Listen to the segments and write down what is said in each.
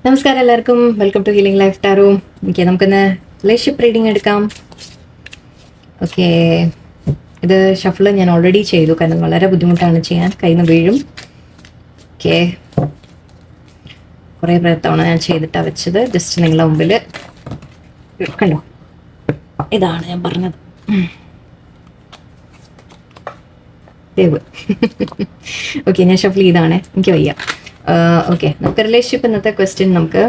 നമസ്കാരം എല്ലാവർക്കും, welcome to healing life tarot. Okay, നമുക്കിന്ന് റിലേഷൻഷിപ്പ് റീഡിംഗ് എടുക്കാം. ഓക്കെ, ഇത് ഷഫിള് ഞാൻ ഓൾറെഡി ചെയ്തു, കാരണം വളരെ ബുദ്ധിമുട്ടാണ് ചെയ്യാൻ, കയ്യിൽ നിന്ന് വീഴും. ഓക്കെ, കുറേ തവണ ഞാൻ ചെയ്തിട്ടാണ് വെച്ചത്. ജസ്റ്റ് നിങ്ങളുടെ മുമ്പിൽ കണ്ടോ, ഇതാണ് ഞാൻ പറഞ്ഞത്. ഓക്കെ, ഞാൻ ഷഫിൾ ഇതാണ്, എനിക്ക് വയ്യ. ഓക്കെ, നമുക്ക് റിലേഷൻഷിപ്പ് ഇന്നത്തെ ക്വസ്റ്റ്യൻ നമുക്ക്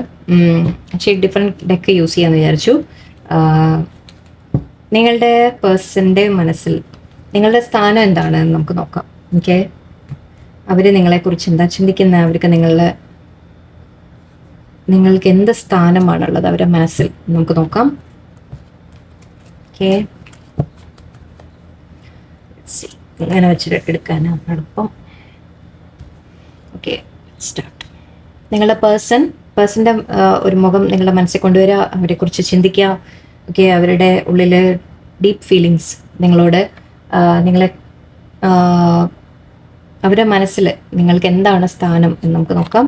ഡിഫറെൻറ്റ് ഡെക്ക് യൂസ് ചെയ്യാമെന്ന് വിചാരിച്ചു. നിങ്ങളുടെ പേഴ്സൻ്റെ മനസ്സിൽ നിങ്ങളുടെ സ്ഥാനം എന്താണെന്ന് നമുക്ക് നോക്കാം. ഓക്കെ, അവർ നിങ്ങളെക്കുറിച്ച് എന്താ ചിന്തിക്കുന്നത്, അവർക്ക് നിങ്ങൾക്ക് എന്ത് സ്ഥാനമാണുള്ളത് അവരുടെ മനസ്സിൽ നമുക്ക് നോക്കാം. ഓക്കെ, ഇങ്ങനെ വെച്ചിട്ട് എടുക്കാനാണ് എളുപ്പം. Okay, start. നിങ്ങളുടെ പേഴ്സൻ്റെ ഒരു മുഖം നിങ്ങളുടെ മനസ്സിൽ കൊണ്ടുവരിക, അവരെക്കുറിച്ച് ചിന്തിക്കുക. ഓക്കെ, അവരുടെ ഉള്ളിൽ ഡീപ്പ് ഫീലിങ്സ് നിങ്ങളോട്, അവരുടെ മനസ്സിൽ നിങ്ങൾക്ക് എന്താണ് സ്ഥാനം എന്ന് നമുക്ക് നോക്കാം.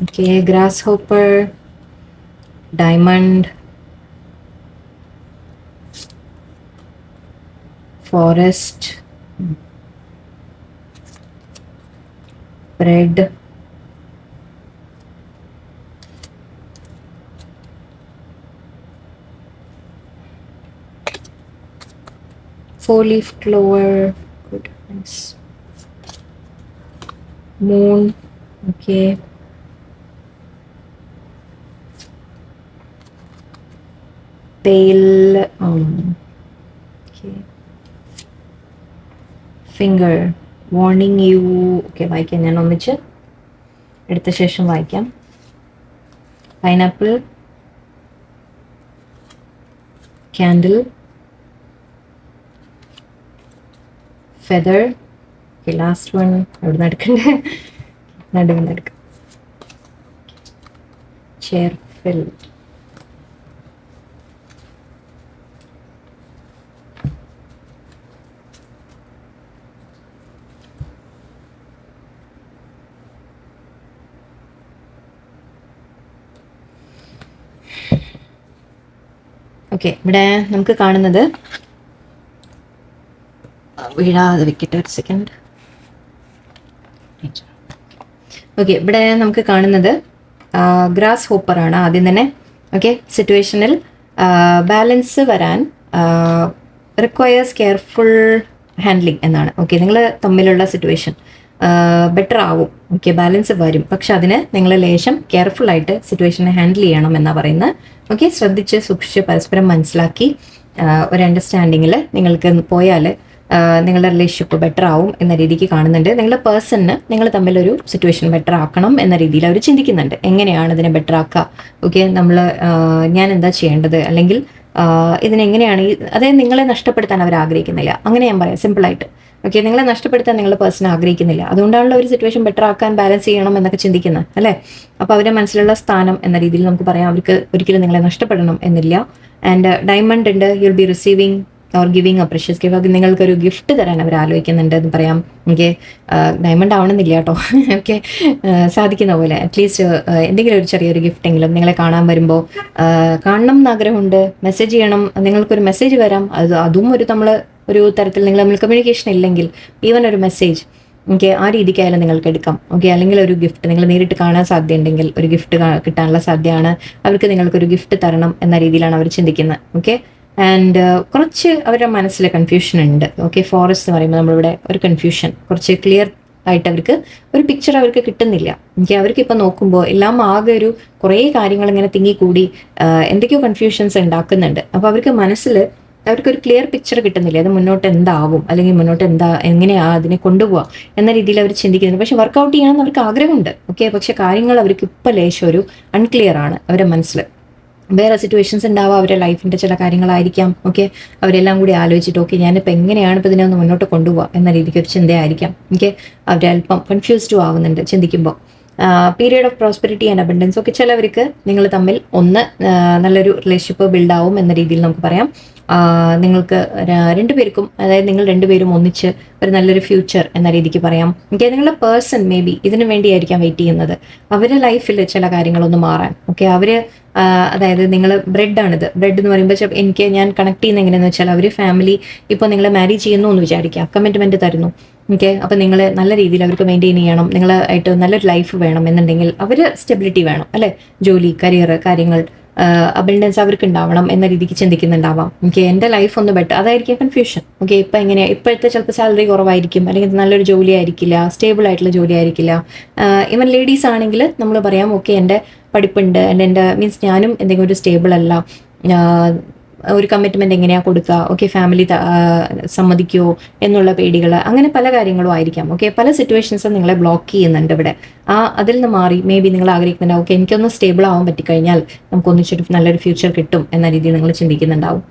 Okay, grass hopper, diamond, forest, bread, four-leaf clover, good, nice, moon, okay, pale, okay, finger, warning you. Okay, വായിക്കാം, ഞാൻ ഒന്നിച്ച് എടുത്ത ശേഷം വായിക്കാം. Pineapple, candle, feather. Okay, last one എവിടെ നിന്ന് എടുക്കണ്ടേ, നടുവിന്ന് എടുക്കാം. ചെയർഫിൽ, ഓക്കെ. ഇവിടെ നമുക്ക് കാണുന്നത്, വീഴാതെ വെക്കട്ടെ ഒരു സെക്കൻഡ്. ഓക്കെ, ഇവിടെ നമുക്ക് കാണുന്നത് ഗ്രാസ് ഹോപ്പറാണ് ആദ്യം തന്നെ. ഓക്കെ, സിറ്റുവേഷനിൽ ബാലൻസ് വരാൻ റിക്വയേഴ്സ് കെയർഫുൾ ഹാൻഡ്ലിങ് എന്നാണ്. ഓക്കെ, നിങ്ങൾ തമ്മിലുള്ള സിറ്റുവേഷൻ ബെറ്റർ ആവും. ഓക്കെ, ബാലൻസ് വരും, പക്ഷെ അതിന് നിങ്ങൾ ലേശം കെയർഫുള്ളായിട്ട് സിറ്റുവേഷനെ ഹാൻഡിൽ ചെയ്യണം എന്നാണ് പറയുന്നത്. ഓക്കെ, ശ്രദ്ധിച്ച് സൂക്ഷിച്ച് പരസ്പരം മനസ്സിലാക്കി ഒരു അണ്ടർസ്റ്റാൻഡിങ്ങിൽ നിങ്ങൾക്ക് പോയാൽ നിങ്ങളുടെ റിലേഷൻഷിപ്പ് ബെറ്റർ ആവും എന്ന രീതിക്ക് കാണുന്നുണ്ട്. നിങ്ങളുടെ പേഴ്സണിന് നിങ്ങൾ തമ്മിലൊരു സിറ്റുവേഷൻ ബെറ്റർ ആക്കണം എന്ന രീതിയിൽ അവർ ചിന്തിക്കുന്നുണ്ട്. എങ്ങനെയാണ് ഇതിനെ ബെറ്റർ ആക്കുക, ഓക്കെ, ഞാൻ എന്താ ചെയ്യേണ്ടത്, അല്ലെങ്കിൽ ഇതിനെങ്ങനെയാണ് അതായത് നിങ്ങളെ നഷ്ടപ്പെടുത്താൻ അവർ ആഗ്രഹിക്കുന്നില്ല. അങ്ങനെ ഞാൻ പറയാം സിമ്പിളായിട്ട്. ഓക്കെ, നിങ്ങളെ നഷ്ടപ്പെടുത്താൻ നിങ്ങളുടെ പേഴ്സൺ ആഗ്രഹിക്കുന്നില്ല. അതുകൊണ്ടാണല്ലോ ഒരു സിറ്റുവേഷൻ ബെറ്റർ ആക്കാൻ, ബാലൻസ് ചെയ്യണം എന്നൊക്കെ ചിന്തിക്കുന്നത്, അല്ലേ? അപ്പോൾ അവരുടെ മനസ്സിലുള്ള സ്ഥാനം എന്ന രീതിയിൽ നമുക്ക് പറയാം, അവർക്ക് ഒരിക്കലും നിങ്ങളെ നഷ്ടപ്പെടണം എന്നില്ല. ആൻഡ് ഡയമണ്ട് ഉണ്ട്, you'll be receiving or giving A precious gift. നിങ്ങൾക്കൊരു ഗിഫ്റ്റ് തരാൻ അവർ ആലോചിക്കുന്നുണ്ട് എന്ന് പറയാം. ഓക്കെ, ഡയമണ്ട് ആവണമെന്നില്ല കേട്ടോ. ഓക്കെ, സാധിക്കുന്ന പോലെ അറ്റ്ലീസ്റ്റ് എന്തെങ്കിലും ഒരു ചെറിയൊരു ഗിഫ്റ്റെങ്കിലും നിങ്ങളെ കാണാൻ വരുമ്പോൾ കാണണം എന്നാഗ്രഹമുണ്ട്. മെസ്സേജ് ചെയ്യണം, നിങ്ങൾക്കൊരു മെസ്സേജ് വരാം. അതും ഒരു തരത്തിൽ നിങ്ങൾ തമ്മിൽ കമ്മ്യൂണിക്കേഷൻ ഇല്ലെങ്കിൽ ഈവൻ ഒരു മെസ്സേജ്, ഓക്കെ, ആ രീതിക്കായാലും നിങ്ങൾക്ക് എടുക്കാം. ഓക്കെ, അല്ലെങ്കിൽ ഒരു ഗിഫ്റ്റ് നിങ്ങൾ നേരിട്ട് കാണാൻ സാധ്യതയുണ്ടെങ്കിൽ ഒരു ഗിഫ്റ്റ് കിട്ടാനുള്ള സാധ്യതയാണ്. അവർക്ക് നിങ്ങൾക്കൊരു ഗിഫ്റ്റ് തരണം എന്ന രീതിയിലാണ് അവർ ചിന്തിക്കുന്നത്. ഓക്കെ, ആൻഡ് കുറച്ച് അവരുടെ മനസ്സിൽ കൺഫ്യൂഷൻ ഉണ്ട്. ഓക്കെ, ഫോറസ്റ്റ് എന്ന് പറയുമ്പോൾ നമ്മളിവിടെ ഒരു കൺഫ്യൂഷൻ, കുറച്ച് ക്ലിയർ ആയിട്ട് അവർക്ക് ഒരു പിക്ചർ അവർക്ക് കിട്ടുന്നില്ല. ഓക്കെ, അവർക്ക് ഇപ്പം നോക്കുമ്പോൾ എല്ലാം ആകെ ഒരു കുറേ കാര്യങ്ങൾ ഇങ്ങനെ തിങ്ങിക്കൂടി എന്തൊക്കെയോ കൺഫ്യൂഷൻസ് ഉണ്ടാക്കുന്നുണ്ട്. അപ്പോൾ അവർക്ക് മനസ്സിൽ അവർക്കൊരു ക്ലിയർ പിക്ചർ കിട്ടുന്നില്ല. അത് മുന്നോട്ട് എന്താവും, അല്ലെങ്കിൽ മുന്നോട്ട് എങ്ങനെയാ അതിനെ കൊണ്ടുപോകാം എന്ന രീതിയിൽ അവർ ചിന്തിക്കുന്നുണ്ട്. പക്ഷെ വർക്കൗട്ട് ചെയ്യണമെന്ന് അവർക്ക് ആഗ്രഹമുണ്ട്. ഓക്കെ, പക്ഷെ കാര്യങ്ങൾ അവർക്ക് ഇപ്പോൾ ലേശം ഒരു അൺക്ലിയർ ആണ് അവരുടെ മനസ്സിൽ. വേറെ സിറ്റുവേഷൻസ് ഉണ്ടാവാം, അവരുടെ ലൈഫിൻ്റെ ചില കാര്യങ്ങളായിരിക്കാം. ഓക്കെ, അവരെല്ലാം കൂടി ആലോചിച്ചിട്ട് ഓക്കെ ഞാനിപ്പോൾ എങ്ങനെയാണ് ഇപ്പോൾ ഇതിനെ ഒന്ന് മുന്നോട്ട് കൊണ്ടുപോകുക എന്ന രീതിക്ക് ഒരു ചിന്തയായിരിക്കാം. ഓക്കെ, അവരൽപ്പം കൺഫ്യൂസ്ഡും ആവുന്നുണ്ട് ചിന്തിക്കുമ്പോൾ. Period of prosperity and abundance. ഒക്കെ ചിലവർക്ക് നിങ്ങൾ തമ്മിൽ ഒന്ന് നല്ലൊരു റിലേഷൻഷിപ്പ് ബിൽഡാവും എന്ന രീതിയിൽ നമുക്ക് പറയാം. നിങ്ങൾക്ക് രണ്ടുപേർക്കും, അതായത് നിങ്ങൾ രണ്ടുപേരും ഒന്നിച്ച് ഒരു നല്ലൊരു ഫ്യൂച്ചർ എന്ന രീതിക്ക് പറയാം. ഓക്കെ, നിങ്ങളുടെ പേഴ്സൺ മേ ബി ഇതിനു വേണ്ടിയായിരിക്കാം വെയിറ്റ് ചെയ്യുന്നത്. അവരുടെ ലൈഫിൽ ചില കാര്യങ്ങളൊന്ന് മാറാൻ. ഓക്കെ, അവർ അതായത് നിങ്ങൾ ബ്രെഡാണിത്. ബ്രെഡ് എന്ന് പറയുമ്പോൾ ഞാൻ കണക്ട് ചെയ്യുന്ന എങ്ങനെയാണെന്ന് വെച്ചാൽ, അവർ ഫാമിലി ഇപ്പോൾ നിങ്ങളെ മാരേജ് ചെയ്യുന്നു എന്ന് വിചാരിക്കുക, കമ്മിറ്റ്മെന്റ് തരുന്നു. ഓക്കെ, അപ്പം നിങ്ങൾ നല്ല രീതിയിൽ അവർക്ക് മെയിൻറ്റെയിൻ ചെയ്യണം, നിങ്ങളായിട്ട് നല്ലൊരു ലൈഫ് വേണം എന്നുണ്ടെങ്കിൽ അവർ സ്റ്റെബിലിറ്റി വേണം അല്ലേ, ജോലി, കരിയർ, കാര്യങ്ങൾ, അബൻഡൻസ് അവർക്ക് ഉണ്ടാവണം എന്ന രീതിക്ക് ചിന്തിക്കുന്നുണ്ടാവാം. ഓക്കെ, എൻ്റെ ലൈഫ് ഒന്ന് ബെറ്റർ, അതായിരിക്കും കൺഫ്യൂഷൻ. ഓക്കെ, ഇപ്പം എങ്ങനെയാണ്, ഇപ്പോഴത്തെ ചിലപ്പോൾ സാലറി കുറവായിരിക്കും, അല്ലെങ്കിൽ നല്ലൊരു ജോലി ആയിരിക്കില്ല, സ്റ്റേബിൾ ആയിട്ടുള്ള ജോലി ആയിരിക്കില്ല. ഈവൻ ലേഡീസ് ആണെങ്കിൽ നമ്മൾ പറയാം, ഓക്കെ എൻ്റെ പഠിപ്പുണ്ട്, എൻ്റെ മീൻസ് ഞാനും എന്തെങ്കിലും ഒരു സ്റ്റേബിൾ അല്ല, ഒരു കമ്മിറ്റ്മെന്റ് എങ്ങനെയാ കൊടുക്കുക, ഓക്കെ ഫാമിലി സമ്മതിക്കുമോ എന്നുള്ള പേടികൾ, അങ്ങനെ പല കാര്യങ്ങളും ആയിരിക്കാം. ഓക്കെ, പല സിറ്റുവേഷൻസും നിങ്ങളെ ബ്ലോക്ക് ചെയ്യുന്നുണ്ട് ഇവിടെ. അതിൽ നിന്ന് മാറി മേ ബി നിങ്ങൾ ആഗ്രഹിക്കുന്നുണ്ടാവും, ഓക്കെ എനിക്കൊന്ന് സ്റ്റേബിൾ ആവാൻ പറ്റിക്കഴിഞ്ഞാൽ നമുക്കൊന്നിച്ചൊരു നല്ലൊരു ഫ്യൂച്ചർ കിട്ടും എന്ന രീതിയിൽ നിങ്ങൾ ചിന്തിക്കുന്നുണ്ടാവും.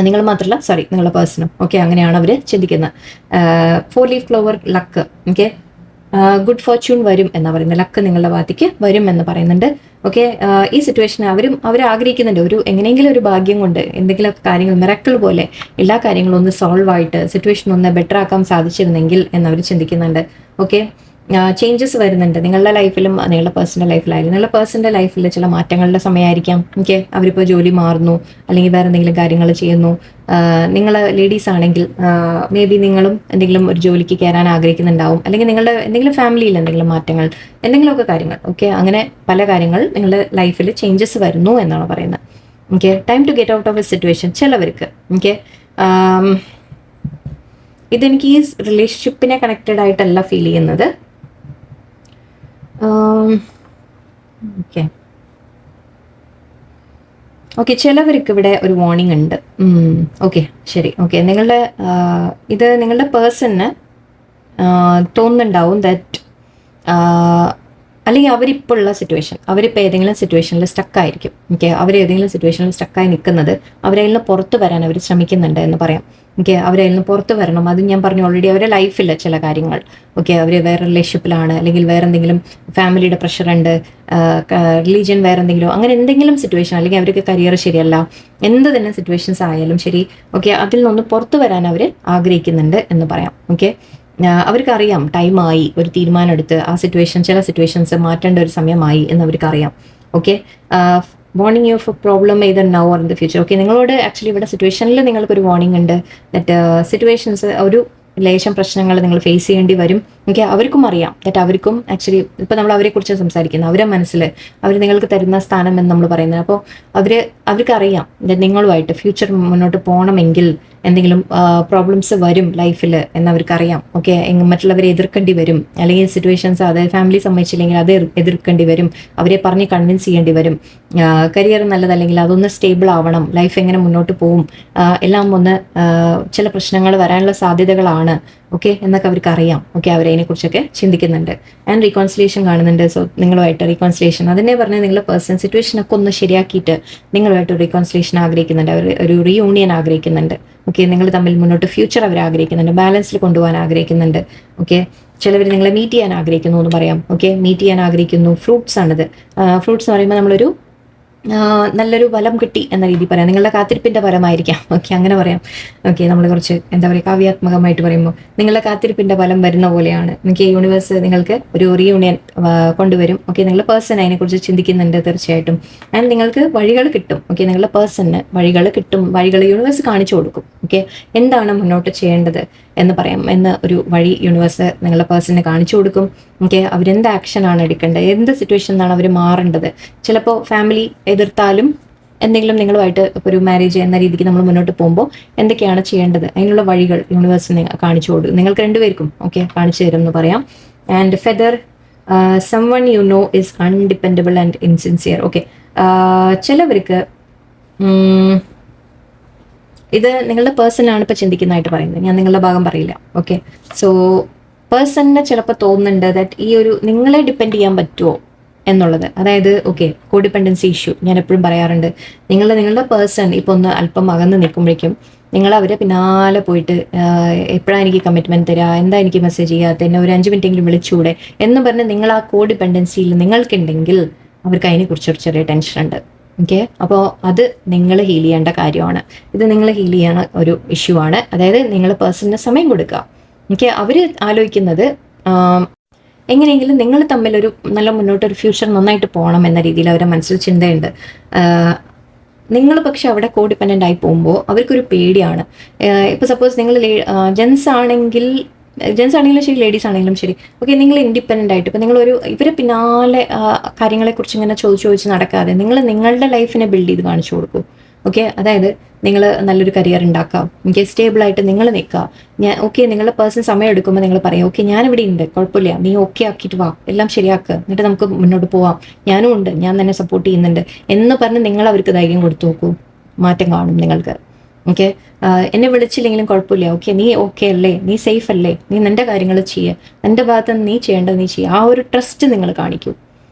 നിങ്ങൾ മാത്രമല്ല, നിങ്ങളുടെ പേഴ്സണും. ഓക്കെ, അങ്ങനെയാണ് അവർ ചിന്തിക്കുന്നത്. 4 leaf clover luck. Okay, good Fortune വരും എന്നാണ് പറയുന്നത്. ലക്ക് നിങ്ങളുടെ ഭാഗത്തേക്ക് വരും എന്ന് പറയുന്നുണ്ട്. ഓക്കെ, ഈ സിറ്റുവേഷൻ അവർ ആഗ്രഹിക്കുന്നുണ്ട്, എങ്ങനെയെങ്കിലും ഒരു ഭാഗ്യം കൊണ്ട് എന്തെങ്കിലുമൊക്കെ കാര്യങ്ങൾ മിറാക്കിൾ പോലെ എല്ലാ കാര്യങ്ങളും ഒന്ന് സോൾവ് ആയിട്ട് സിറ്റുവേഷൻ ഒന്ന് ബെറ്റർ ആക്കാൻ സാധിച്ചിരുന്നെങ്കിൽ എന്നവർ ചിന്തിക്കുന്നുണ്ട്. ഓക്കെ, ചേഞ്ചസ് വരുന്നുണ്ട് നിങ്ങളുടെ ലൈഫിലും നിങ്ങളുടെ പേഴ്സണൽ ലൈഫിലായാലും. നിങ്ങളുടെ പേഴ്സണൽ ലൈഫിൽ ചില മാറ്റങ്ങളുടെ സമയമായിരിക്കാം. ഓക്കെ, അവരിപ്പോൾ ജോലി മാറുന്നു, അല്ലെങ്കിൽ വേറെ എന്തെങ്കിലും കാര്യങ്ങൾ ചെയ്യുന്നു. നിങ്ങൾ ലേഡീസ് ആണെങ്കിൽ മേ ബി നിങ്ങളും എന്തെങ്കിലും ഒരു ജോലിക്ക് കയറാൻ ആഗ്രഹിക്കുന്നുണ്ടാവും, അല്ലെങ്കിൽ നിങ്ങളുടെ എന്തെങ്കിലും ഫാമിലിയിൽ എന്തെങ്കിലും മാറ്റങ്ങൾ, എന്തെങ്കിലുമൊക്കെ കാര്യങ്ങൾ. ഓക്കെ, അങ്ങനെ പല കാര്യങ്ങൾ നിങ്ങളുടെ ലൈഫിൽ ചേഞ്ചസ് വരുന്നു എന്നാണ് പറയുന്നത്. Okay, time to get out of a situation ചിലവർക്ക്. ഓക്കെ, ഇതെനിക്ക് ഈ റിലേഷൻഷിപ്പിനെ കണക്റ്റഡ് ആയിട്ടല്ല ഫീൽ ചെയ്യുന്നത്. ഓക്കെ ഓക്കെ ചിലവർക്ക് ഇവിടെ ഒരു വാർണിംഗ് ഉണ്ട്. ഓക്കെ, ശരി. ഓക്കെ, നിങ്ങളുടെ പേഴ്സണിന് തോന്നുന്നുണ്ടാവും ദാറ്റ്, അല്ലെങ്കിൽ അവരിപ്പോൾ ഉള്ള സിറ്റുവേഷൻ, അവരിപ്പോൾ ഏതെങ്കിലും സിറ്റുവേഷനിൽ സ്റ്റക്കായിരിക്കും. ഓക്കെ, ഏതെങ്കിലും സിറ്റുവേഷനിൽ സ്റ്റക്കായി നിൽക്കുന്നത്, അവരതിൽ നിന്ന് പുറത്ത് വരാൻ അവർ ശ്രമിക്കുന്നുണ്ട് എന്ന് പറയാം. ഓക്കെ, അവരതിൽ നിന്ന് പുറത്ത് വരണം. അത് ഞാൻ പറഞ്ഞു ഓൾറെഡി, അവരുടെ ലൈഫിൽ ചില കാര്യങ്ങൾ, ഓക്കെ അവർ വേറെ റിലേഷൻഷിപ്പിലാണ്, അല്ലെങ്കിൽ വേറെ എന്തെങ്കിലും ഫാമിലിയുടെ പ്രഷറുണ്ട്, റിലീജിയൻ വേറെ എന്തെങ്കിലും, അങ്ങനെ എന്തെങ്കിലും സിറ്റുവേഷൻ, അല്ലെങ്കിൽ അവർക്ക് കരിയർ ശരിയല്ല, എന്ത് തന്നെ സിറ്റുവേഷൻസ് ആയാലും ശരി. ഓക്കെ, അതിൽ നിന്ന് പുറത്ത് വരാൻ അവർ ആഗ്രഹിക്കുന്നുണ്ട് എന്ന് പറയാം. ഓക്കെ, അവർക്കറിയാം ടൈമായി, ഒരു തീരുമാനം എടുത്ത് ചില സിറ്റുവേഷൻസ് മാറ്റേണ്ട ഒരു സമയമായി എന്ന് അവർക്കറിയാം. Okay, warning you for problem either now or in the future. Okay, നിങ്ങളോട് ആക്ച്വലി ഇവിടെ സിറ്റുവേഷനിൽ നിങ്ങൾക്കൊരു വാർണിംഗ് ഉണ്ട് ദറ്റ് സിറ്റുവേഷൻസ് ഒരു ലേശം പ്രശ്നങ്ങൾ നിങ്ങൾ ഫേസ് ചെയ്യേണ്ടി വരും. ഓക്കെ, അവർക്കും അറിയാം ദറ്റ് അവർക്കും ആക്ച്വലി ഇപ്പോൾ നമ്മൾ അവരെക്കുറിച്ച് സംസാരിക്കുന്നത്, അവരുടെ മനസ്സിൽ അവർ നിങ്ങൾക്ക് തരുന്ന സ്ഥാനം എന്ന് നമ്മൾ പറയുന്നത്. അപ്പോൾ അവർക്കറിയാം നിങ്ങളുമായിട്ട് ഫ്യൂച്ചർ മുന്നോട്ട് പോകണമെങ്കിൽ എന്തെങ്കിലും പ്രോബ്ലംസ് വരും ലൈഫിൽ എന്നവർക്കറിയാം. ഓക്കെ, മറ്റുള്ളവരെ എതിർക്കേണ്ടി വരും, അല്ലെങ്കിൽ സിറ്റുവേഷൻസ് അതായത് ഫാമിലി സമ്മതിച്ചില്ലെങ്കിൽ അത് എതിർക്കേണ്ടി വരും, അവരെ പറഞ്ഞ് കൺവിൻസ് ചെയ്യേണ്ടി വരും. കരിയർ നല്ലതല്ലെങ്കിൽ അതൊന്ന് സ്റ്റേബിൾ ആവണം, ലൈഫ് എങ്ങനെ മുന്നോട്ട് പോവും, എല്ലാം ഒന്ന് ചില പ്രശ്നങ്ങൾ വരാനുള്ള സാധ്യതകളാണ്. ഓക്കെ, എന്നൊക്കെ അവർക്ക് അറിയാം. ഓക്കെ, അവരതിനെക്കുറിച്ചൊക്കെ ചിന്തിക്കുന്നുണ്ട്. ആൻഡ് റീകോൺസിലേഷൻ കാണുന്നുണ്ട്. സോ നിങ്ങളുമായിട്ട് റീകോൺസിലേഷൻ, അതിനെ പറഞ്ഞാൽ നിങ്ങളുടെ പേഴ്സണൽ സിറ്റുവേഷനൊക്കെ ഒന്ന് ശരിയാക്കിയിട്ട് നിങ്ങളുമായിട്ട് റീകോൺസിലേഷൻ ആഗ്രഹിക്കുന്നുണ്ട്, അവർ ഒരു റീയൂണിയൻ ആഗ്രഹിക്കുന്നുണ്ട്. ഓക്കെ, നിങ്ങൾ തമ്മിൽ മുന്നോട്ട് ഫ്യൂച്ചർ അവർ ആഗ്രഹിക്കുന്നുണ്ട്, ബാലൻസിൽ കൊണ്ടുപോകാൻ ആഗ്രഹിക്കുന്നുണ്ട്. ഓക്കെ, ചിലവർ നിങ്ങളെ മീറ്റ് ചെയ്യാൻ ആഗ്രഹിക്കുന്നു എന്ന് പറയാം. ഓക്കെ, മീറ്റ് ചെയ്യാൻ ആഗ്രഹിക്കുന്നു. ഫ്രൂട്ട്സ് ആണിത്. ഫ്രൂട്ട്സ് എന്ന് പറയുമ്പോൾ നമ്മളൊരു നല്ലൊരു ഫലം കിട്ടി എന്ന രീതിയിൽ പറയാം, നിങ്ങളുടെ കാത്തിരിപ്പിൻ്റെ ഫലമായിരിക്കാം. ഓക്കെ, അങ്ങനെ പറയാം. ഓക്കെ, നമ്മൾ കുറച്ച് എന്താ പറയുക കാവ്യാത്മകമായിട്ട് പറയുമ്പോൾ നിങ്ങളുടെ കാത്തിരിപ്പിൻ്റെ ഫലം വരുന്ന പോലെയാണ്. എനിക്ക് യൂണിവേഴ്സ് നിങ്ങൾക്ക് ഒരു റീയൂണിയൻ കൊണ്ടുവരും. ഓക്കെ, നിങ്ങളുടെ പേഴ്സൺ അതിനെക്കുറിച്ച് ചിന്തിക്കുന്നുണ്ട് തീർച്ചയായിട്ടും. ആൻഡ് നിങ്ങൾക്ക് വഴികൾ കിട്ടും. ഓക്കെ, നിങ്ങളുടെ പേഴ്സണിന് വഴികൾ കിട്ടും, വഴികൾ യൂണിവേഴ്സ് കാണിച്ചു കൊടുക്കും. ഓക്കെ, എന്താണ് മുന്നോട്ട് ചെയ്യേണ്ടത് എന്ന് പറയാം, എന്ന ഒരു വഴി യൂണിവേഴ്സ് നിങ്ങളുടെ പേഴ്സണിനെ കാണിച്ചു കൊടുക്കും. ഓക്കെ, അവരെന്ത് ആക്ഷനാണ് എടുക്കേണ്ടത്, എന്ത് സിറ്റുവേഷനിലാണ് അവർ മാറേണ്ടത്. ചിലപ്പോൾ ഫാമിലി എതിർത്താലും എന്തെങ്കിലും നിങ്ങളുമായിട്ട് ഇപ്പോൾ ഒരു മാരേജ് എന്ന രീതിക്ക് നമ്മൾ മുന്നോട്ട് പോകുമ്പോൾ എന്തൊക്കെയാണ് ചെയ്യേണ്ടത്, അതിനുള്ള വഴികൾ യൂണിവേഴ്സ് കാണിച്ചു കൊടുക്കും, നിങ്ങൾക്ക് രണ്ടുപേർക്കും. ഓക്കെ, കാണിച്ചു തരും എന്ന് പറയാം. And further someone you know is undependable and insincere. Okay, ചിലവർക്ക് ഇത് നിങ്ങളുടെ പേഴ്സണാണ് ഇപ്പോൾ ചിന്തിക്കുന്നതായിട്ട് പറയുന്നത്, ഞാൻ നിങ്ങളുടെ ഭാഗം പറയില്ല. ഓക്കെ, സോ പേഴ്സണിന് ചിലപ്പോൾ തോന്നുന്നുണ്ട് ദാറ്റ് ഈ ഒരു നിങ്ങളെ ഡിപ്പെൻഡ് ചെയ്യാൻ പറ്റുമോ എന്നുള്ളത്. അതായത് ഓക്കെ, കോഡിപ്പെൻഡൻസി ഇഷ്യൂ ഞാൻ എപ്പോഴും പറയാറുണ്ട്. നിങ്ങളുടെ പേഴ്സൺ ഇപ്പോൾ ഒന്ന് അല്പം അകന്ന് നിൽക്കുമ്പോഴേക്കും നിങ്ങൾ അവരെ പിന്നാലെ പോയിട്ട് എപ്പോഴാണ് എനിക്ക് കമ്മിറ്റ്മെൻറ്റ് തരിക, എന്താ എനിക്ക് മെസ്സേജ് ചെയ്യാത്ത, എന്നെ ഒരു 5 മിനിറ്റെങ്കിലും വിളിച്ചുകൂടെ എന്ന് പറഞ്ഞ് നിങ്ങൾ ആ കോ ഡിപ്പെൻഡൻസിയിൽ നിങ്ങൾക്കുണ്ടെങ്കിൽ അവർക്ക് അതിനെക്കുറിച്ച് ഒരു ചെറിയ ടെൻഷൻ ഉണ്ട്. ഓക്കെ, അപ്പോൾ അത് നിങ്ങൾ ഹീൽ ചെയ്യേണ്ട കാര്യമാണ്. ഇത് നിങ്ങൾ ഹീൽ ചെയ്യണ ഒരു ഇഷ്യൂ ആണ്. അതായത് നിങ്ങൾ പേഴ്സണിന് സമയം കൊടുക്കുക. ഓക്കെ, അവർ ആലോചിക്കുന്നത് എങ്ങനെയെങ്കിലും നിങ്ങൾ തമ്മിലൊരു നല്ല മുന്നോട്ടൊരു ഫ്യൂച്ചർ നന്നായിട്ട് പോകണം എന്ന രീതിയിൽ അവരുടെ മനസ്സിൽ ചിന്തയുണ്ട്. നിങ്ങൾ പക്ഷെ അവിടെ കോ ഡിപ്പെൻഡൻ്റ് ആയി പോകുമ്പോൾ അവർക്കൊരു പേടിയാണ്. ഇപ്പോൾ സപ്പോസ് നിങ്ങൾ ജെൻസ് ആണെങ്കിലും ശരി, ലേഡീസ് ആണെങ്കിലും ശരി, ഓക്കെ, നിങ്ങൾ ഇൻഡിപെൻഡൻ്റ് ആയിട്ട് ഇപ്പോൾ നിങ്ങളൊരു ഇവരെ പിന്നാലെ കാര്യങ്ങളെക്കുറിച്ച് ഇങ്ങനെ ചോദിച്ച് നടക്കാതെ നിങ്ങൾ നിങ്ങളുടെ ലൈഫിനെ ബിൽഡ് ചെയ്ത് കാണിച്ചു കൊടുക്കൂ. ഓക്കെ, അതായത് നിങ്ങൾ നല്ലൊരു കരിയർ ഉണ്ടാക്കാം, ഓക്കെ, സ്റ്റേബിളായിട്ട് നിങ്ങൾ നിൽക്കുക. ഓക്കെ, നിങ്ങളുടെ പേഴ്സൺ സമയം എടുക്കുമ്പോൾ നിങ്ങൾ പറയാം, ഓക്കെ, ഞാനിവിടെ ഉണ്ട്, കുഴപ്പമില്ല, നീ ഓക്കെ ആക്കിയിട്ട് വാ, എല്ലാം ശരിയാക്കുക, എന്നിട്ട് നമുക്ക് മുന്നോട്ട് പോവാം, ഞാനും ഉണ്ട്, ഞാൻ തന്നെ സപ്പോർട്ട് ചെയ്യുന്നുണ്ട് എന്ന് പറഞ്ഞ് നിങ്ങൾ അവർക്ക് ധൈര്യം കൊടുത്തു നോക്കൂ. മാറ്റം കാണും നിങ്ങൾക്ക്. ഓക്കെ, എന്നെ വിളിച്ചില്ലെങ്കിലും കുഴപ്പമില്ല, ഓക്കെ, നീ ഓക്കെ അല്ലേ, നീ സേഫ് അല്ലേ, നീ നിൻ്റെ കാര്യങ്ങൾ ചെയ്യുക, നിൻ്റെ ഭാഗത്ത് നീ ചെയ്യേണ്ടത് നീ ചെയ്യുക. ആ ഒരു ട്രസ്റ്റ് നിങ്ങൾ കാണിക്കൂ.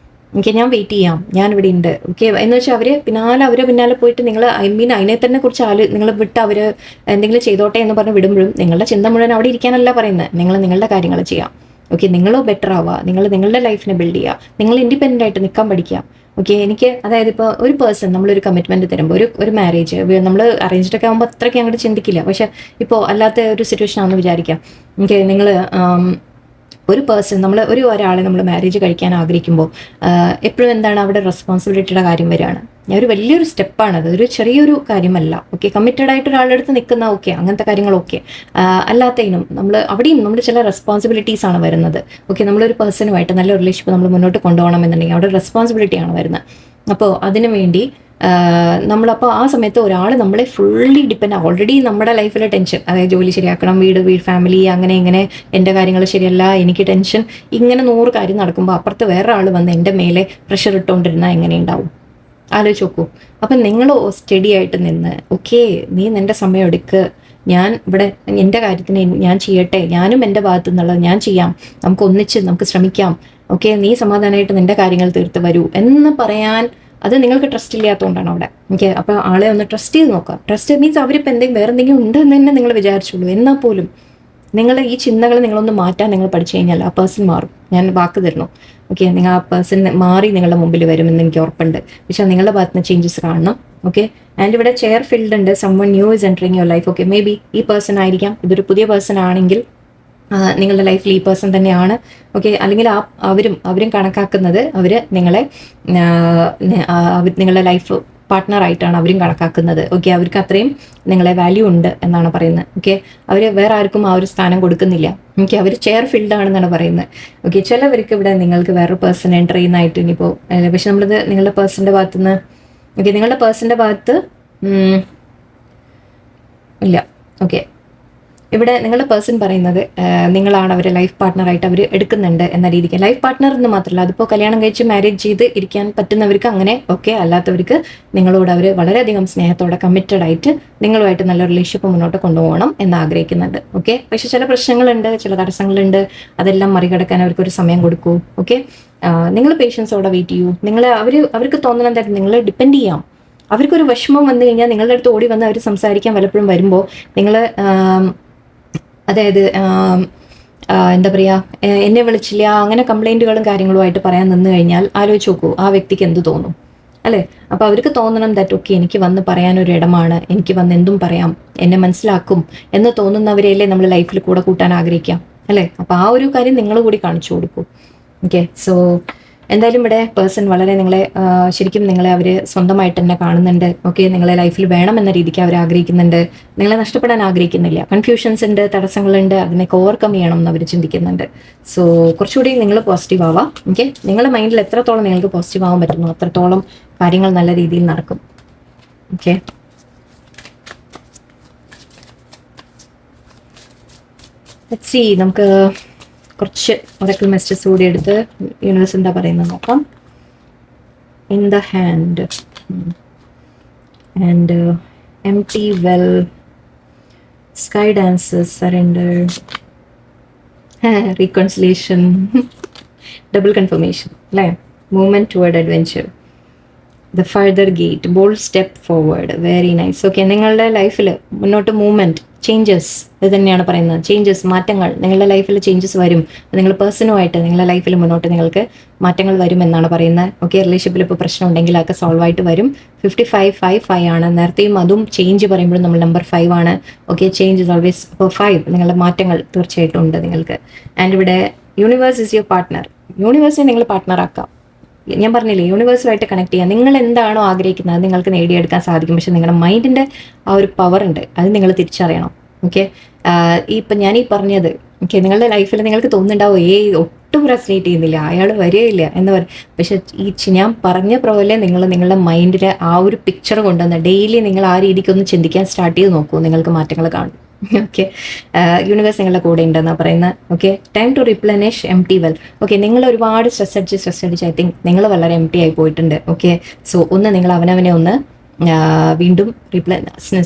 ഓക്കെ, ഞാൻ വെയിറ്റ് ചെയ്യാം, ഞാൻ ഇവിടെ ഉണ്ട്, ഓക്കെ എന്ന് വെച്ചാൽ അവരെ പിന്നാലെ പോയിട്ട് നിങ്ങൾ അതിനെ തന്നെ കുറിച്ച് നിങ്ങൾ വിട്ട് അവർ എന്തെങ്കിലും ചെയ്തോട്ടെ എന്ന് പറഞ്ഞ് വിടുമ്പോഴും നിങ്ങളുടെ ചിന്ത മുഴുവൻ അവിടെ ഇരിക്കാനല്ല പറയുന്നത്. നിങ്ങൾ നിങ്ങളുടെ കാര്യങ്ങൾ ചെയ്യാം. ഓക്കെ, നിങ്ങളോ ബെറ്റർ ആവുക, നിങ്ങൾ നിങ്ങളുടെ ലൈഫിനെ ബിൽഡ് ചെയ്യുക, നിങ്ങൾ ഇൻഡിപെൻഡൻ്റ് ആയിട്ട് നിൽക്കാൻ പഠിക്കുക. ഓക്കെ, എനിക്ക് അതായത് ഇപ്പോൾ ഒരു പേഴ്സൺ നമ്മളൊരു കമ്മിറ്റ്മെൻറ്റ് തരുമ്പോൾ ഒരു മാരേജ് നമ്മൾ അറേഞ്ച്ഡൊക്കെ ആകുമ്പോൾ അത്രയ്ക്ക് അങ്ങോട്ട് ചിന്തിക്കില്ല. പക്ഷേ ഇപ്പോൾ അല്ലാത്ത ഒരു സിറ്റുവേഷൻ ആണെന്ന് വിചാരിക്കാം. ഓക്കെ, നിങ്ങൾ ഒരു പേഴ്സൺ ഒരാളെ നമ്മൾ മാരേജ് കഴിക്കാൻ ആഗ്രഹിക്കുമ്പോൾ എപ്പോഴും എന്താണ് അവിടെ റെസ്പോൺസിബിലിറ്റിയുടെ കാര്യം വരികയാണ്. ഒരു വലിയൊരു സ്റ്റെപ്പാണത്, ഒരു ചെറിയൊരു കാര്യമല്ല. ഓക്കെ, കമ്മിറ്റഡ് ആയിട്ട് ഒരാളുടെ അടുത്ത് നിൽക്കുന്ന ഓക്കെ അങ്ങനത്തെ കാര്യങ്ങളൊക്കെ അല്ലാത്തതിനും അവിടെയും നമ്മുടെ ചില റെസ്പോൺസിബിലിറ്റീസ് ആണ് വരുന്നത്. ഓക്കെ, നമ്മളൊരു പേഴ്സണുമായിട്ട് നല്ല റിലേഷൻഷിപ്പ് നമ്മൾ മുന്നോട്ട് കൊണ്ടുപോകണം എന്നുണ്ടെങ്കിൽ അവിടെ റെസ്പോൺസിബിലിറ്റിയാണ് വരുന്നത്. അപ്പോൾ അതിനു വേണ്ടി നമ്മളപ്പോൾ ആ സമയത്ത് ഒരാൾ നമ്മളെ ഫുള്ളി ഡിപ്പെൻഡ്, ഓൾറെഡി നമ്മുടെ ലൈഫിലെ ടെൻഷൻ, അതായത് ജോലി ശരിയാക്കണം, വീട് ഫാമിലി, അങ്ങനെ ഇങ്ങനെ എൻ്റെ കാര്യങ്ങൾ ശരിയല്ല, എനിക്ക് ടെൻഷൻ, ഇങ്ങനെ 100 കാര്യം നടക്കുമ്പോൾ അപ്പുറത്ത് വേറെ ആൾ വന്ന് എൻ്റെ മേലെ പ്രഷർ ഇട്ടുകൊണ്ടിരുന്നാൽ എങ്ങനെ ഉണ്ടാവും? ആലോചിച്ച് നോക്കൂ. അപ്പം നിങ്ങൾ സ്റ്റഡി ആയിട്ട് നിന്ന് ഓക്കെ, നീ നിൻ്റെ സമയം എടുക്ക്, ഞാൻ ഇവിടെ എൻ്റെ കാര്യത്തിന് ഞാൻ ചെയ്യട്ടെ, ഞാനും എൻ്റെ ഭാഗത്തു നിന്നുള്ളത് ഞാൻ ചെയ്യാം, നമുക്ക് ശ്രമിക്കാം, ഓക്കെ, നീ സമാധാനമായിട്ട് നിൻ്റെ കാര്യങ്ങൾ തീർത്ത് വരൂ എന്ന് പറയാൻ അത് നിങ്ങൾക്ക് ട്രസ്റ്റ് ഇല്ലാത്തതുകൊണ്ടാണ് അവിടെ. ഓക്കെ, അപ്പോൾ ആളെ ഒന്ന് ട്രസ്റ്റ് ചെയ്ത് നോക്കുക. ട്രസ്റ്റ് മീൻസ് അവരിപ്പോൾ വേറെ എന്തെങ്കിലും ഉണ്ടെന്ന് തന്നെ നിങ്ങൾ വിചാരിച്ചുള്ളൂ. എന്നാൽ പോലും നിങ്ങൾ ഈ ചിന്തകൾ നിങ്ങളൊന്ന് മാറ്റാൻ നിങ്ങൾ പഠിച്ചു കഴിഞ്ഞാൽ ആ പേഴ്സൺ മാറും. ഞാൻ വാക്ക് തരുന്നു. ഓക്കെ, നിങ്ങൾ ആ പേഴ്സൺ മാറി നിങ്ങളുടെ മുമ്പിൽ വരുമെന്ന് എനിക്ക് ഉറപ്പുണ്ട്. പക്ഷേ നിങ്ങളുടെ ഭാഗത്ത് നിന്ന് ചേഞ്ചസ് കാണണം. ഓക്കെ, ആൻഡ് ഇവിടെ ചെയർ ഫീൽഡ് ഉണ്ട്, someone new is entering your life. Okay, may be ഈ പേഴ്സൺ ആയിരിക്കാം, ഇതൊരു പുതിയ പേഴ്സൺ ആണെങ്കിൽ നിങ്ങളുടെ ലൈഫിൽ ഈ പേഴ്സൺ തന്നെയാണ്. ഓക്കെ, അല്ലെങ്കിൽ അവരും കണക്കാക്കുന്നത് നിങ്ങളുടെ ലൈഫ് പാർട്ട്ണറായിട്ടാണ് അവരും കണക്കാക്കുന്നത്. ഓക്കെ, അവർക്ക് അത്രയും നിങ്ങളെ വാല്യൂ ഉണ്ട് എന്നാണ് പറയുന്നത്. ഓക്കെ, അവർ വേറെ ആർക്കും ആ ഒരു സ്ഥാനം കൊടുക്കുന്നില്ല. ഓക്കെ, അവർ ചെയർ ഫീൽഡ് ആണെന്നാണ് പറയുന്നത്. ഓക്കെ, ചിലവർക്ക് ഇവിടെ നിങ്ങൾക്ക് വേറൊരു പേഴ്സൺ എൻ്റർ ചെയ്യുന്നതായിട്ട് ഇനിയിപ്പോൾ, പക്ഷെ നമ്മളിത് നിങ്ങളുടെ പേഴ്സൻ്റെ ഭാഗത്തുനിന്ന്, ഓക്കെ, നിങ്ങളുടെ പേഴ്സൻ്റെ ഭാഗത്ത് ഇല്ല. ഓക്കെ, ഇവിടെ നിങ്ങളുടെ പേഴ്സൺ പറയുന്നത് നിങ്ങളാണ് അവരെ ലൈഫ് പാർട്ട്ണറായിട്ട് അവർ എടുക്കുന്നുണ്ട് എന്ന രീതിക്ക്. ലൈഫ് പാർട്ട്ണർ എന്ന് മാത്രമല്ല, അതിപ്പോൾ കല്യാണം കഴിച്ച് മാരേജ് ചെയ്ത് ഇരിക്കാൻ പറ്റുന്നവർക്ക് അങ്ങനെ, ഓക്കെ, അല്ലാത്തവർക്ക് നിങ്ങളോട് അവർ വളരെയധികം സ്നേഹത്തോടെ കമ്മിറ്റഡ് ആയിട്ട് നിങ്ങളുമായിട്ട് നല്ല റിലേഷൻഷിപ്പ് മുന്നോട്ട് കൊണ്ടുപോകണം എന്ന് ആഗ്രഹിക്കുന്നുണ്ട്. ഓക്കെ, പക്ഷെ ചില പ്രശ്നങ്ങളുണ്ട്, ചില തടസ്സങ്ങളുണ്ട്, അതെല്ലാം മറികടക്കാൻ അവർക്കൊരു സമയം കൊടുക്കൂ. ഓക്കെ, നിങ്ങൾ പേഷ്യൻസോടെ വെയിറ്റ് ചെയ്യൂ. അവർക്ക് തോന്നണം എന്തായാലും നിങ്ങളെ ഡിപ്പെൻഡ് ചെയ്യാം. അവർക്കൊരു വിഷമം വന്നു കഴിഞ്ഞാൽ നിങ്ങളുടെ അടുത്ത് ഓടി വന്ന് അവർ സംസാരിക്കാൻ പലപ്പോഴും വരുമ്പോൾ നിങ്ങൾ അതായത് എന്താ പറയുക, എന്നെ വിളിച്ചില്ല, അങ്ങനെ കംപ്ലൈൻറ്റുകളും കാര്യങ്ങളുമായിട്ട് പറയാൻ നിന്ന് കഴിഞ്ഞാൽ ആലോചിച്ച് നോക്കൂ, ആ വ്യക്തിക്ക് എന്ത് തോന്നും അല്ലേ? അപ്പോൾ അവർക്ക് തോന്നണം ദാറ്റ് ഓക്കെ, എനിക്ക് വന്ന് പറയാനൊരു ഇടമാണ്, എനിക്ക് വന്ന് എന്തും പറയാം, എന്നെ മനസ്സിലാക്കും എന്ന് തോന്നുന്നവരെയല്ലേ നമ്മൾ ലൈഫിൽ കൂടെ കൂട്ടാൻ ആഗ്രഹിക്കാം അല്ലേ? അപ്പോൾ ആ ഒരു കാര്യം നിങ്ങൾ കൂടി കാണിച്ചു കൊടുക്കൂ. ഓക്കെ, സോ എന്തായാലും ഇവിടെ പേഴ്സൺ വളരെ ശരിക്കും നിങ്ങളെ അവർ സ്വന്തമായിട്ട് തന്നെ കാണുന്നുണ്ട്. ഓക്കെ, നിങ്ങളെ ലൈഫിൽ വേണമെന്ന രീതിക്ക് അവർ ആഗ്രഹിക്കുന്നുണ്ട്, നിങ്ങളെ നഷ്ടപ്പെടാൻ ആഗ്രഹിക്കുന്നില്ല. കൺഫ്യൂഷൻസ് ഉണ്ട്, തടസ്സങ്ങളുണ്ട്, അതിനൊക്കെ ഓവർകം ചെയ്യണം എന്ന് അവർ ചിന്തിക്കുന്നുണ്ട്. സോ കുറച്ചുകൂടി നിങ്ങൾ പോസിറ്റീവ് ആവാം. ഓക്കെ, നിങ്ങളുടെ മൈൻഡിൽ എത്രത്തോളം നിങ്ങൾക്ക് പോസിറ്റീവ് ആവാൻ പറ്റുന്നു അത്രത്തോളം കാര്യങ്ങൾ നല്ല രീതിയിൽ നടക്കും. ഓക്കെ, ലെറ്റ്സ് സീ, നമുക്ക് കുറച്ച് ഒറക്കിൾ മെസ്സേജസ് കൂടി എടുത്ത് യൂണിവേഴ്സ് എന്താ പറയുന്നത് നോക്കാം. In the hand and empty well, sky dances, surrender, reconciliation, double confirmation അല്ലേ, movement toward adventure, the further gate, bold step forward, very nice. Okay, നിങ്ങളുടെ ലൈഫിൽ മുന്നോട്ട് മൂവ്മെൻറ്റ്, ചേഞ്ചസ്, ഇത് തന്നെയാണ് പറയുന്നത്. ചേഞ്ചസ്, മാറ്റങ്ങൾ, നിങ്ങളുടെ ലൈഫിൽ ചേഞ്ചസ് വരും. നിങ്ങൾ പേഴ്സണുമായിട്ട് നിങ്ങളുടെ ലൈഫിൽ മുന്നോട്ട് നിങ്ങൾക്ക് മാറ്റങ്ങൾ വരും എന്നാണ് പറയുന്നത്. ഓക്കെ, റിലേഷൻഷിപ്പിൽ ഇപ്പോൾ പ്രശ്നം ഉണ്ടെങ്കിൽ അതൊക്കെ സോൾവ് ആയിട്ട് വരും. 55 ആണ്. നേരത്തെയും അതും ചേഞ്ച് പറയുമ്പോഴും നമ്മൾ നമ്പർ 5 ആണ്. Okay, change is always. ഇപ്പോൾ 5 നിങ്ങളുടെ മാറ്റങ്ങൾ തീർച്ചയായിട്ടും ഉണ്ട് നിങ്ങൾക്ക്. ആൻഡ് ഇവിടെ യൂണിവേഴ്സ് ഇസ് യുവർ പാർട്ട്ണർ. യൂണിവേഴ്സിനെ നിങ്ങൾ പാർട്ട്ണറാക്കാം. ഞാൻ പറഞ്ഞില്ലേ, യൂണിവേഴ്സുമായിട്ട് കണക്ട് ചെയ്യാം. നിങ്ങൾ എന്താണോ ആഗ്രഹിക്കുന്നത് അത് നിങ്ങൾക്ക് നേടിയെടുക്കാൻ സാധിക്കും. പക്ഷെ നിങ്ങളുടെ മൈൻഡിൻ്റെ ആ ഒരു പവർ ഉണ്ട്, അത് നിങ്ങൾ തിരിച്ചറിയണം. ഓക്കെ, ഇപ്പം ഞാൻ ഈ പറഞ്ഞത്, ഓക്കെ, നിങ്ങളുടെ ലൈഫിൽ നിങ്ങൾക്ക് തോന്നുന്നുണ്ടാവും ഒട്ടും റെസനേറ്റ് ചെയ്യുന്നില്ല, അയാൾ വരികയില്ല എന്ന് പറയും. പക്ഷെ ഞാൻ പറഞ്ഞ പോലെ നിങ്ങൾ നിങ്ങളുടെ മൈൻഡിലെ ആ ഒരു പിക്ചർ കൊണ്ടുവന്ന് ഡെയിലി നിങ്ങൾ ആ രീതിക്കൊന്ന് ചിന്തിക്കാൻ സ്റ്റാർട്ട് ചെയ്ത് നോക്കൂ, നിങ്ങൾക്ക് മാറ്റങ്ങൾ കാണും. ഓക്കെ, യൂണിവേഴ്സ് നിങ്ങളുടെ കൂടെ ഉണ്ടെന്നാണ് പറയുന്നത്. Okay, time to replenish empty well. Okay, നിങ്ങൾ ഒരുപാട് സ്ട്രെസ് അടിച്ച് ഐ തിങ്ക് നിങ്ങൾ വളരെ എംപ്റ്റി ആയി പോയിട്ടുണ്ട്. ഓക്കെ, സോ ഒന്ന് നിങ്ങൾ അവനവനെ ഒന്ന് വീണ്ടും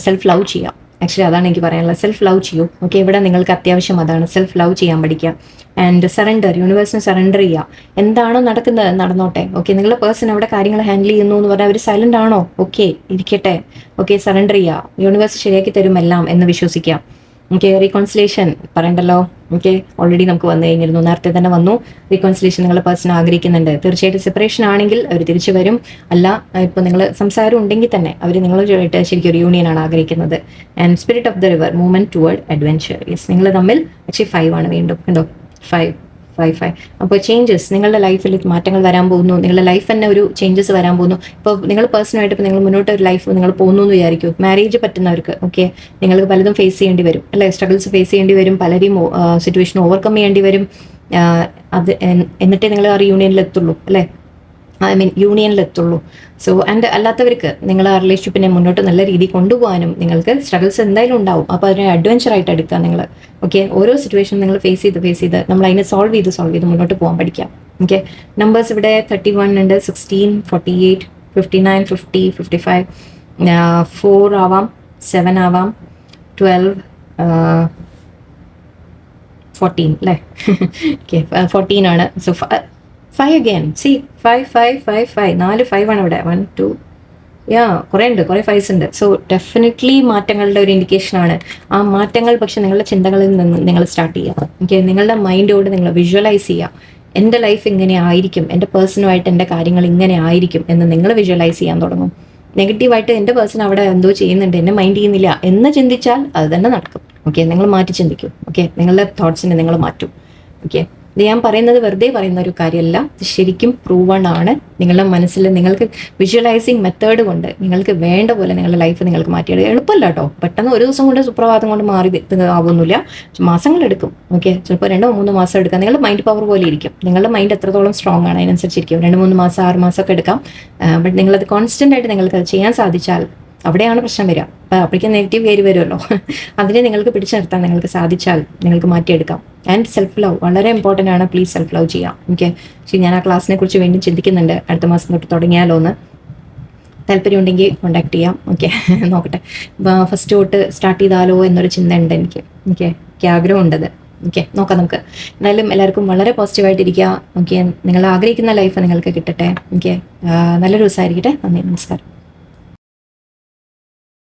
സെൽഫ് ലവ് ചെയ്യാം. ആക്ച്വലി അതാണ് എനിക്ക് പറയാനുള്ളത്, സെൽഫ് ലവ് ചെയ്യൂ. ഓക്കെ, ഇവിടെ നിങ്ങൾക്ക് അത്യാവശ്യം അതാണ്, സെൽഫ് ലവ് ചെയ്യാൻ പഠിക്കുക. ആൻഡ് സറണ്ടർ, യൂണിവേഴ്സിന് സറണ്ടർ ചെയ്യുക. എന്താണോ നടക്കുന്നത് നടന്നോട്ടെ. ഓക്കെ, നിങ്ങളുടെ പേഴ്സൺ അവിടെ കാര്യങ്ങൾ ഹാൻഡിൽ ചെയ്യുന്നു എന്ന് പറഞ്ഞാൽ അവർ സൈലന്റ് ആണോ? ഓക്കെ, ഇരിക്കട്ടെ. ഓക്കെ, സറണ്ടർ ചെയ്യുക. യൂണിവേഴ്സ് ശരിയാക്കി തരും എല്ലാം എന്ന് വിശ്വസിക്കാം. ഓക്കെ, റീകോൺസിലേഷൻ പറയണ്ടല്ലോ. ഓക്കെ, ഓൾറെഡി നമുക്ക് വന്നു കഴിഞ്ഞിരുന്നു, നേരത്തെ തന്നെ വന്നു. റീകോൺസിലേഷൻ നിങ്ങളുടെ പേഴ്സൺ ആഗ്രഹിക്കുന്നുണ്ട്. തീർച്ചയായിട്ടും സെപ്പറേഷൻ ആണെങ്കിൽ അവർ തിരിച്ചു വരും. അല്ല, ഇപ്പോൾ നിങ്ങൾ സംസാരം ഉണ്ടെങ്കിൽ തന്നെ അവർ നിങ്ങളുമായിട്ട് ശരിക്കും ഒരു യൂണിയനാണ് ആഗ്രഹിക്കുന്നത്. And spirit of the river, movement toward adventure. Yes, നിങ്ങൾ തമ്മിൽ ആക്ച്വലി 5 ആണ് വീണ്ടും, കണ്ടോ, 5. അപ്പോൾ ചേഞ്ചസ്, നിങ്ങളുടെ ലൈഫിൽ മാറ്റങ്ങൾ വരാൻ പോകുന്നു. നിങ്ങളുടെ ലൈഫ് തന്നെ ഒരു ചേഞ്ചസ് വരാൻ പോകുന്നു. ഇപ്പോൾ നിങ്ങൾ പേഴ്സണായിട്ട് ഇപ്പോൾ നിങ്ങൾ മുന്നോട്ട് ഒരു ലൈഫ് നിങ്ങൾ പോകുന്നു എന്ന് വിചാരിക്കും. മാരേജ് പറ്റുന്നവർക്ക് ഓക്കെ, നിങ്ങൾക്ക് പലതും ഫേസ് ചെയ്യേണ്ടി വരും അല്ലേ, സ്ട്രഗിൾസ് ഫേസ് ചെയ്യേണ്ടി വരും, പലരെയും സിറ്റുവേഷൻ ഓവർകം ചെയ്യേണ്ടി വരും. അത് എന്നിട്ടേ നിങ്ങൾ ആ റിയൂണിയനിലെത്തുള്ളൂ അല്ലേ, യൂണിയനിലെത്തുള്ളൂ. സോ ആൻഡ് അല്ലാത്തവർക്ക് നിങ്ങൾ ആ റിലേഷൻഷിപ്പിനെ മുന്നോട്ട് നല്ല രീതിയിൽ കൊണ്ടുപോകാനും നിങ്ങൾക്ക് സ്ട്രഗിൾസ് എന്തായാലും ഉണ്ടാവും. അപ്പോൾ അതിനെ അഡ്വഞ്ചറായിട്ട് എടുക്കുക നിങ്ങൾ. ഓക്കെ, ഓരോ സിറ്റുവേഷൻ നിങ്ങൾ ഫേസ് ചെയ്ത് നമ്മൾ അതിനെ സോൾവ് ചെയ്ത് മുന്നോട്ട് പോകാൻ പഠിക്കാം. ഓക്കെ, നമ്പേഴ്സ് ഇവിടെ 31 ഉണ്ട്, 16, 48, 59, 50, 55, 4 ആവാം, 7 ആവാം, 12, 14 അല്ലേ. ഓക്കെ, 14 ആണ്. So 5 again. See, 5, 4 5 ആണ് ഇവിടെ. 1 2 കുറേ ഉണ്ട്, കുറേ 5s ഉണ്ട്. സോ ഡെഫിനറ്റ്ലി മാറ്റങ്ങളുടെ ഒരു ഇൻഡിക്കേഷനാണ്. ആ മാറ്റങ്ങൾ പക്ഷെ നിങ്ങളുടെ ചിന്തകളിൽ നിന്ന് നിങ്ങൾ സ്റ്റാർട്ട് ചെയ്യുക. ഓക്കെ, നിങ്ങളുടെ മൈൻഡോട് നിങ്ങൾ വിഷ്വലൈസ് ചെയ്യുക. എൻ്റെ ലൈഫ് ഇങ്ങനെ ആയിരിക്കും, എൻ്റെ പേഴ്സണുമായിട്ട് എൻ്റെ കാര്യങ്ങൾ ഇങ്ങനെ ആയിരിക്കും എന്ന് നിങ്ങൾ വിഷ്വലൈസ് ചെയ്യാൻ തുടങ്ങും. നെഗറ്റീവായിട്ട് എൻ്റെ പേഴ്സൺ അവിടെ എന്തോ ചെയ്യുന്നുണ്ട്, എന്നെ മൈൻഡ് ചെയ്യുന്നില്ല എന്ന് ചിന്തിച്ചാൽ അത് തന്നെ നടക്കും. ഓക്കെ, നിങ്ങൾ മാറ്റി ചിന്തിക്കും. ഓക്കെ, നിങ്ങളുടെ തോട്ട്സിനെ നിങ്ങൾ മാറ്റും. ഓക്കെ, ഇത് ഞാൻ പറയുന്നത് വെറുതെ പറയുന്ന ഒരു കാര്യമല്ല, ഇത് ശരിക്കും പ്രൂവൺ ആണ്. നിങ്ങളുടെ മനസ്സിൽ നിങ്ങൾക്ക് വിഷ്വലൈസിങ് മെത്തേഡ് കൊണ്ട് നിങ്ങൾക്ക് വേണ്ട പോലെ നിങ്ങളുടെ ലൈഫ് നിങ്ങൾക്ക് മാറ്റിയെടുക്കുക. എളുപ്പമല്ല കേട്ടോ, പെട്ടെന്ന് ഒരു ദിവസം കൊണ്ട് സുപ്രഭാതം കൊണ്ട് മാറി ആവുന്നില്ല, മാസങ്ങളെടുക്കും. ഓക്കെ, ചിലപ്പോൾ 2-3 മാസം എടുക്കാം. നിങ്ങളുടെ മൈൻഡ് പവർ പോലെ ഇരിക്കും, നിങ്ങളുടെ മൈൻഡ് എത്രത്തോളം സ്ട്രോങ് ആണ് അതിനനുസരിച്ചിരിക്കും. 2-3 മാസം 6 മാസമൊക്കെ എടുക്കാം. ബട്ട് നിങ്ങളത് കോൺസ്റ്റൻ്റ് ആയിട്ട് നിങ്ങൾക്ക് അത് ചെയ്യാൻ സാധിച്ചാൽ അവിടെയാണ് പ്രശ്നം വരിക. അപ്പോൾ അപ്പോഴേക്കും നെഗറ്റീവ് കയറി വരുമല്ലോ. അതിനെ നിങ്ങൾക്ക് പിടിച്ചു നിർത്താൻ നിങ്ങൾക്ക് സാധിച്ചാൽ നിങ്ങൾക്ക് മാറ്റിയെടുക്കാം. ആൻഡ് സെൽഫ് ലവ് വളരെ ഇമ്പോർട്ടൻ്റ് ആണ്. പ്ലീസ് സെൽഫ് ലവ് ചെയ്യാം. ഓക്കെ, പക്ഷേ ഞാൻ ആ ക്ലാസ്സിനെ കുറിച്ച് വീണ്ടും ചിന്തിക്കുന്നുണ്ട്. അടുത്ത മാസം തൊട്ട് തുടങ്ങിയാലോ എന്ന്. താല്പര്യം ഉണ്ടെങ്കിൽ കോൺടാക്ട് ചെയ്യാം. ഓക്കെ, നോക്കട്ടെ, ഫസ്റ്റ് തൊട്ട് സ്റ്റാർട്ട് ചെയ്താലോ എന്നൊരു ചിന്ത ഉണ്ട് എനിക്ക്. ഓക്കെ, ആഗ്രഹമുണ്ടത്. ഓക്കെ, നോക്കാം നമുക്ക്. എന്നാലും എല്ലാവർക്കും വളരെ പോസിറ്റീവായിട്ടിരിക്കുക. ഓക്കെ, നിങ്ങൾ ആഗ്രഹിക്കുന്ന ലൈഫ് നിങ്ങൾക്ക് കിട്ടട്ടെ. ഓക്കെ, നല്ലൊരു ദിവസമായിരിക്കട്ടെ. നന്ദി, നമസ്കാരം.